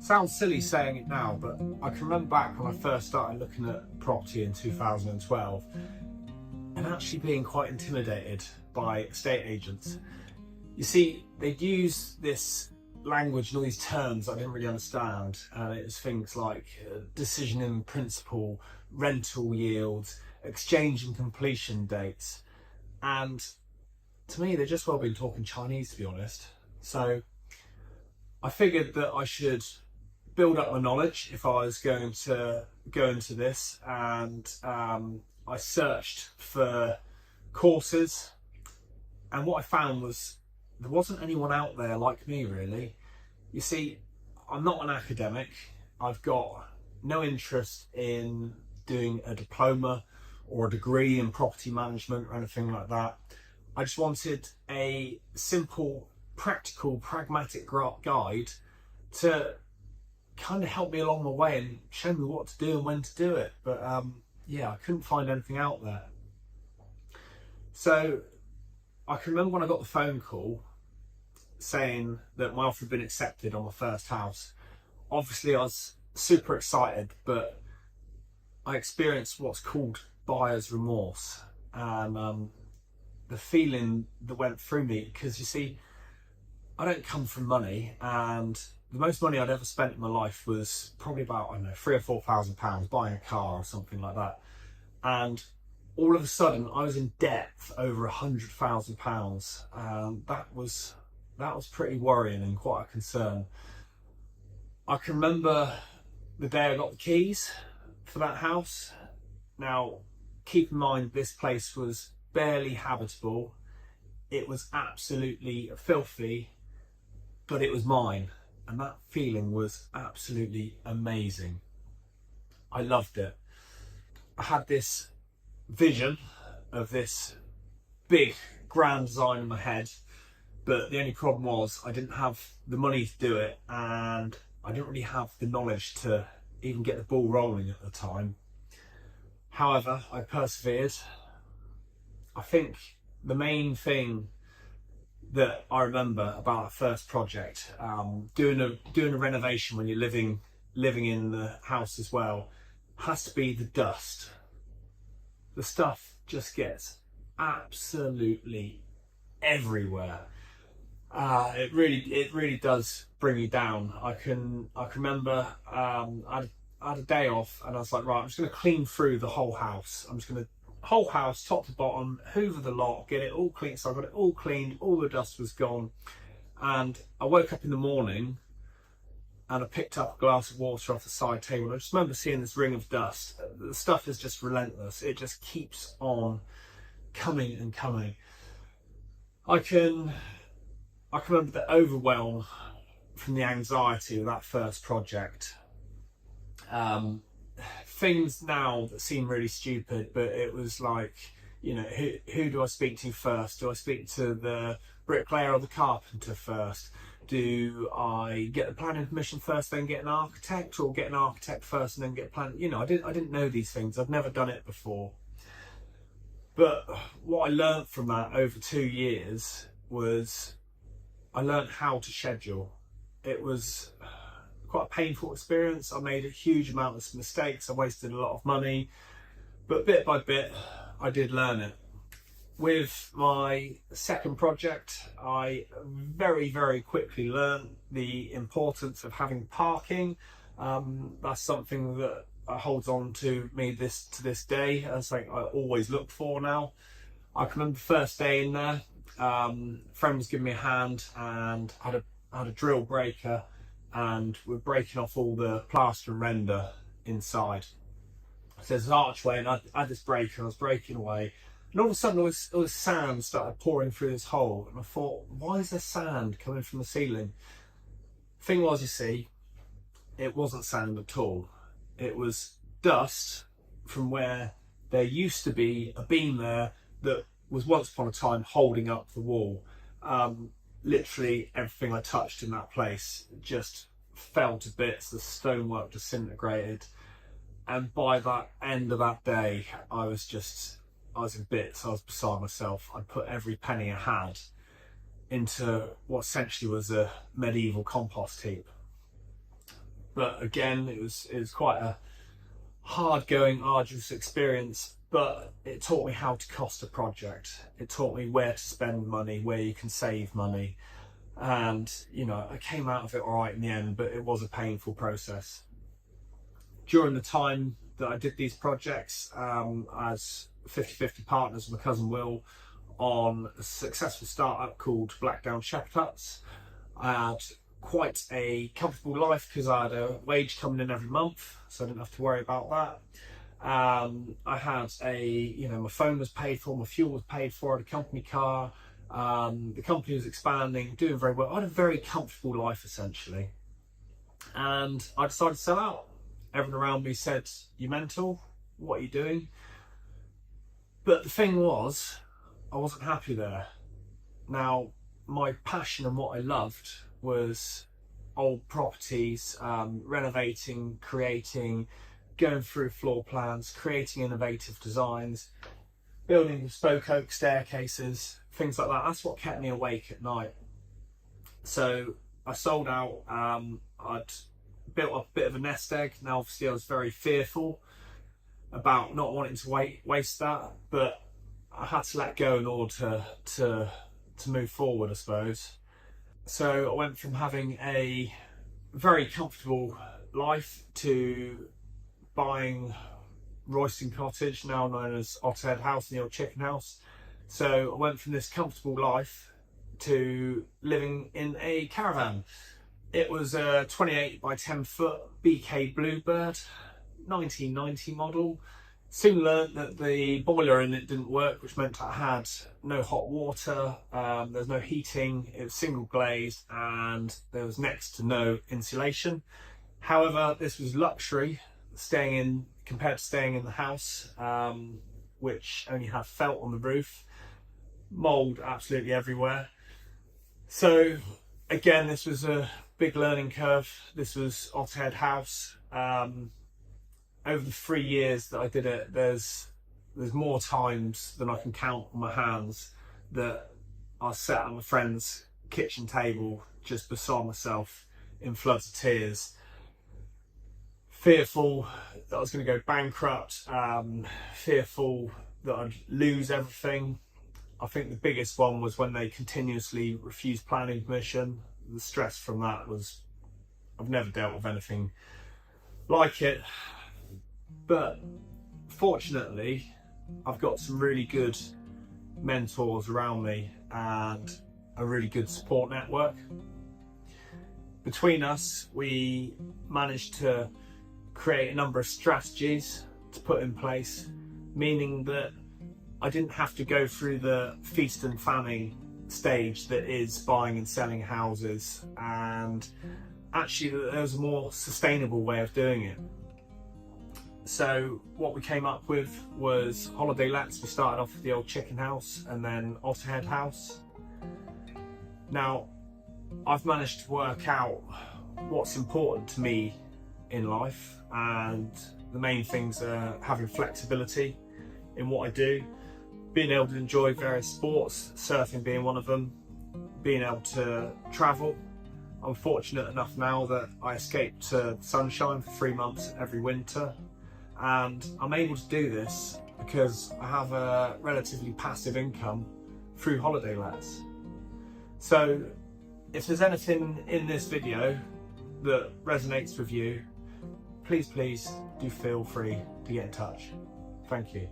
Sounds silly saying it now, but I can remember back when I first started looking at property in 2012 and actually being quite intimidated by estate agents. You see, they'd use this language and all these terms I didn't really understand, and it was things like decision in principle, rental yields, exchange and completion dates, and to me they've just well been talking Chinese, to be honest. So I figured that I should build up my knowledge if I was going to go into this, and I searched for courses, and what I found was there wasn't anyone out there like me, really. You see, I'm not an academic. I've got no interest in doing a diploma or a degree in property management or anything like that. I just wanted a simple, practical, pragmatic guide to kind of help me along the way and show me what to do and when to do it. But yeah, I couldn't find anything out there. So I can remember when I got the phone call saying that my offer had been accepted on my first house. Obviously I was super excited, but I experienced what's called buyer's remorse, and the feeling that went through me, because you see, I don't come from money, and the most money I'd ever spent in my life was probably about, I don't know, £3,000 or £4,000 buying a car or something like that. And all of a sudden I was in debt for over £100,000, and that was pretty worrying and quite a concern. I can remember the day I got the keys for that house. Now, keep in mind, this place was barely habitable. It was absolutely filthy, but it was mine. And that feeling was absolutely amazing. I loved it. I had this vision of this big grand design in my head, but the only problem was I didn't have the money to do it, and I didn't really have the knowledge to even get the ball rolling at the time. However, I persevered. I think the main thing that I remember about that first project, doing a renovation when you're living in the house as well, has to be the dust. The stuff just gets absolutely everywhere. It really does bring you down. I can remember I had a day off, and I was like, right, I'm just going to clean through the whole house. I'm just going to whole house, top to bottom, hoover the lot, get it all clean. So I got it all cleaned, all the dust was gone, and I woke up in the morning and I picked up a glass of water off the side table. I just remember seeing this ring of dust. The stuff is just relentless. It just keeps on coming and coming. I can remember the overwhelm from the anxiety of that first project. Things now that seem really stupid, but it was like, you know, who do I speak to first? Do I speak to the bricklayer or the carpenter first? Do I get the planning permission first, then get an architect, or get an architect first and then get plan? You know, I didn't know these things. I've never done it before. But what I learned from that over 2 years was I learned how to schedule. It was quite a painful experience. I made a huge amount of mistakes. I wasted a lot of money, but bit by bit, I did learn it. With my second project, I very, very quickly learned the importance of having parking. That's something that holds on to me to this day. That's something I always look for now. I can remember the first day in there, a friend was giving me a hand, and I had a drill breaker, and we're breaking off all the plaster and render inside. So there's an archway, and I had this breaker, and I was breaking away, and all of a sudden all this sand started pouring through this hole, and I thought, why is there sand coming from the ceiling? Thing was, you see, it wasn't sand at all. It was dust from where there used to be a beam there that was once upon a time holding up the wall. Literally everything I touched in that place just fell to bits. The stonework disintegrated, and by that end of that day, I was in bits. I was beside myself. I put every penny I had into what essentially was a medieval compost heap. but again, it was quite a hard-going, arduous experience. But it taught me how to cost a project. It taught me where to spend money, where you can save money, and you know, I came out of it all right in the end. But it was a painful process. During the time that I did these projects, as 50-50 partners with my cousin Will on a successful startup called BlackOak Ltd. I had quite a comfortable life because I had a wage coming in every month, so I didn't have to worry about that. I had my phone was paid for, my fuel was paid for, I had a company car, the company was expanding, doing very well. I had a very comfortable life essentially. And I decided to sell out. Everyone around me said, "You mental? What are you doing?" But the thing was, I wasn't happy there. Now, my passion and what I loved was old properties, renovating, creating, going through floor plans, creating innovative designs, building bespoke oak staircases, things like that. That's what kept me awake at night. So I sold out. I'd built up a bit of a nest egg. Now, obviously, I was very fearful about not wanting to waste that, but I had to let go in order to move forward, I suppose. So I went from having a very comfortable life to buying Royston Cottage, now known as Otterhead House, the old chicken house. So I went from this comfortable life to living in a caravan. It was a 28 by 10 foot BK Bluebird, 1990 model. Soon learned that the boiler in it didn't work, which meant I had no hot water, there's no heating, it was single glazed, and there was next to no insulation. However, this was luxury compared to staying in the house, which only had felt on the roof, mold absolutely everywhere. So again, this was a big learning curve. This was Otterhead House. Over the 3 years that I did it, there's more times than I can count on my hands that I sat at my friend's kitchen table just beside myself in floods of tears, fearful that I was going to go bankrupt, fearful that I'd lose everything. I think the biggest one was when they continuously refused planning permission. The stress from that was, I've never dealt with anything like it. But fortunately, I've got some really good mentors around me and a really good support network. Between us, we managed to create a number of strategies to put in place, meaning that I didn't have to go through the feast and famine stage that is buying and selling houses, and actually there was a more sustainable way of doing it. So what we came up with was holiday lets. We started off with the old chicken house and then Otterhead House. Now, I've managed to work out what's important to me in life, and the main things are having flexibility in what I do, being able to enjoy various sports, surfing being one of them, being able to travel. I'm fortunate enough now that I escape to sunshine for 3 months every winter. And I'm able to do this because I have a relatively passive income through holiday lets. So if there's anything in this video that resonates with you, please do feel free to get in touch. Thank you.